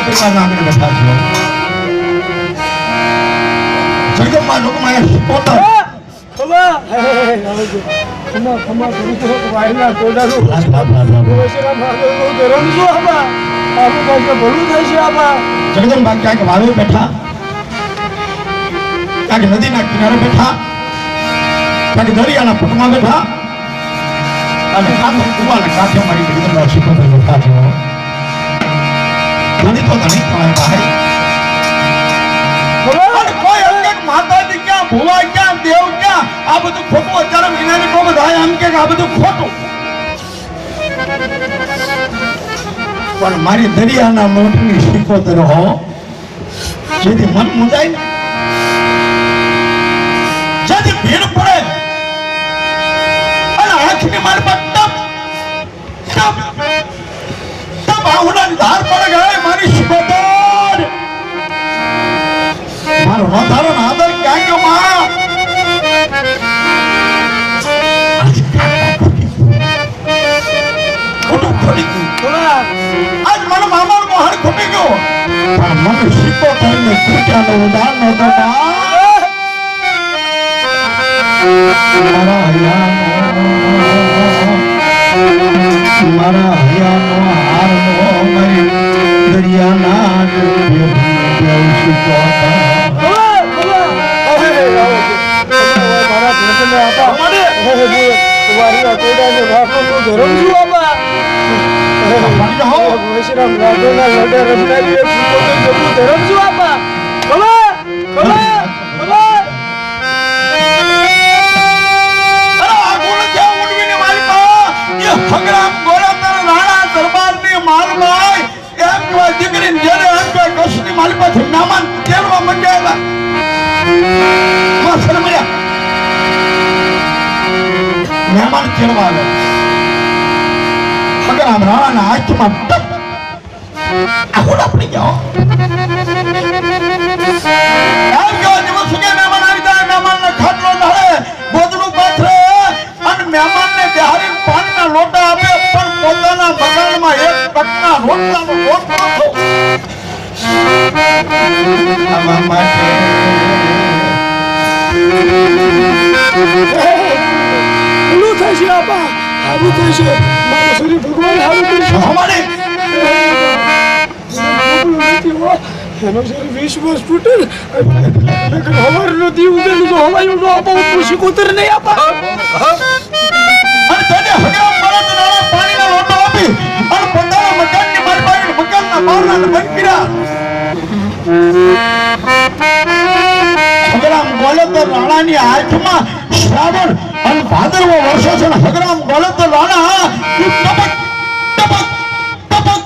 પરિવારના આંગણે બેઠા છો જગતમાં લોકમાં પોતા ખમા કરું તો વાયના ટોડાનો ઓશરા મારો રમજો આમાં આપો પાસે ભલું થાય છે આમાં જગદંબા ક્યાંક વાવે બેઠા ક્યાંક નદીના કિનારે બેઠા ક્યાંક દરિયાના પટમાં બેઠા અને કાંઠે કુવાના કાંઠે મારી જગદંબા શીખોતર બેઠા છો ધણી તો ધણી તમારે ભાઈ કોઈ અંગે માતાજી ક્યાં ભુવા ક્યાં દેવ ક્યાં આ બધું ખોટું અત્યારે વિનાની કો બધા એમ કે આ બધું ખોટું પણ મારી દરિયાના મોટની શીખોતર હો જેથી મન મુંજાય ને જેથી ભીડ પડે અને આંખની મારી પર તપ આહુડાની ધાર પડે ગયે મારી શીખોતર મારો નોધારો ના આદર ક્યાં ગયો માં ખોટું ખોટી ગયું આજ મારો મામાનો મોહર ખૂટી ગયો પણ મને શીખોતર ને ખૂટ્યાનો ઉદાર નહોતો મારા હૈયાનો હારનો મારી દરિયાના મહેમાન કેળવા અગર આમ રાણાના હાથમાં આહોડા પડી ગયો એમ કેવા દિવસ કે મહેમાન આવી જાય મહેમાનને ખાટલો ઢાળે ગોદડું પાથરે અને મહેમાનને બિહારી પાણીના લોટા આપે પણ પોતાના મકાનમાં એક ટકના રોટલાનો લોટ નાખો આમાં માટે ભૂલું થશે આપા આવું થશે મારો શરીર ભગવાન હારું કરશે અમારે એનો શરીર 20 વર્ષ તૂટે હવાર નદી ઉગેલું તો હવાયું નો આપા હું શીખોતર નહીં આપા અને તને હગામ બળદ નાળા પાણીના લોટો આપી અને પોતાના મકાનની મારી પાસે મકાનના બારણાને બંધ કર્યા હગરામ ગોલતર રાણાની હાથમાં શ્રાવણ અને ભાદરવો વર્ષો છે હગરામ ગોલતર રાણા ટપક ટપક ટપક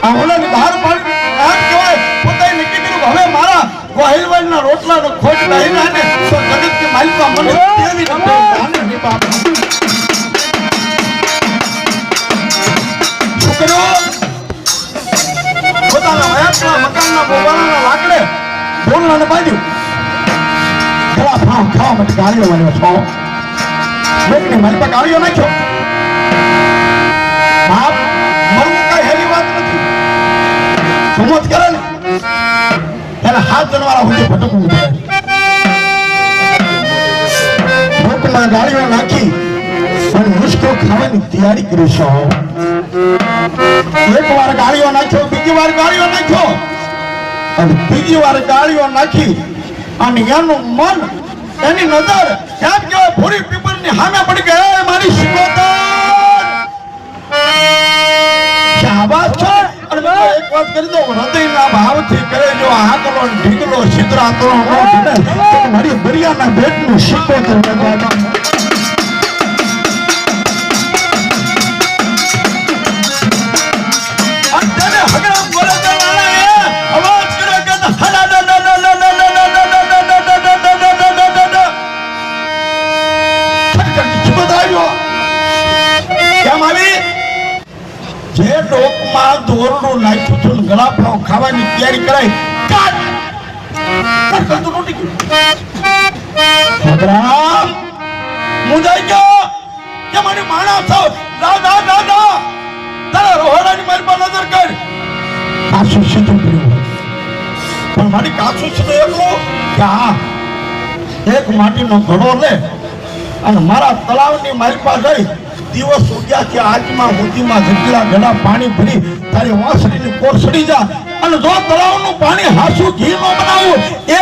આ ઓલાની બહાર પાડી આમ કહેવાય પોતાએ નક્કી કર્યું હવે મારા ગોહિલવાડના રોટલાનો ખોટ નહીં ને તો જગતની માલિકા મને તેવી નમે દાને ની બાપ છોકરો પોતાના વયાતના મકાનના બોબાના લાકડે બોલવાને બાંધ્યું ખરા ફામ ખાવા માટે ગાળીઓ વાળ્યો છો લોકની મારી પાસે ગાળીઓ નાખ્યો બાપ મરવું કઈ હેલી વાત નથી સમજ કરે ને એને હાથ જણવાળા સુધી ભટકવું પડે લોકમાં ગાળીઓ નાખી અને મુશ્કો ખાવાની તૈયારી કરી છો એક વાર ગાળીઓ નાખ્યો બીજી વાર ગાળીઓ નાખ્યો અને બીજી વાર ગાળીઓ નાખી અને એનું મન એની નજર એમ કેવાય ભૂરી પીપળની સામે પડી ગઈ મારી શીખોતર શાબાશ છે અને મેં એક વાત કરી દઉં હૃદયના ભાવથી કરે જો હાકલો ઢીકલો છિદ્રાતો નો ઢીને તો મારી દરિયાના બેટનું શીખોતર જે ડોકમાં દોરડું નાખ્યું હતું ગળાફળો ખાવાની તૈયારી કરાઈ ભગરામ મુંજાઈ ગયો કે મારી માણસ છો દાદા દાદા તારા રોહડાની મારી પર નજર કર કાચું સીધું કર્યું પણ મારી કાચું સીધું એટલું કે હા એક માટીનો ઘડો લે અને મારા તળાવની માલપા જઈ દિવસ ઉગ્યાથી આજમાં મોતીમાં જેટલા ગળા પાણી ભરી તારી વાંસળીની કોર સડી જા અને જો તળાવનું પાણી હાસું ઘી નો બનાવું એ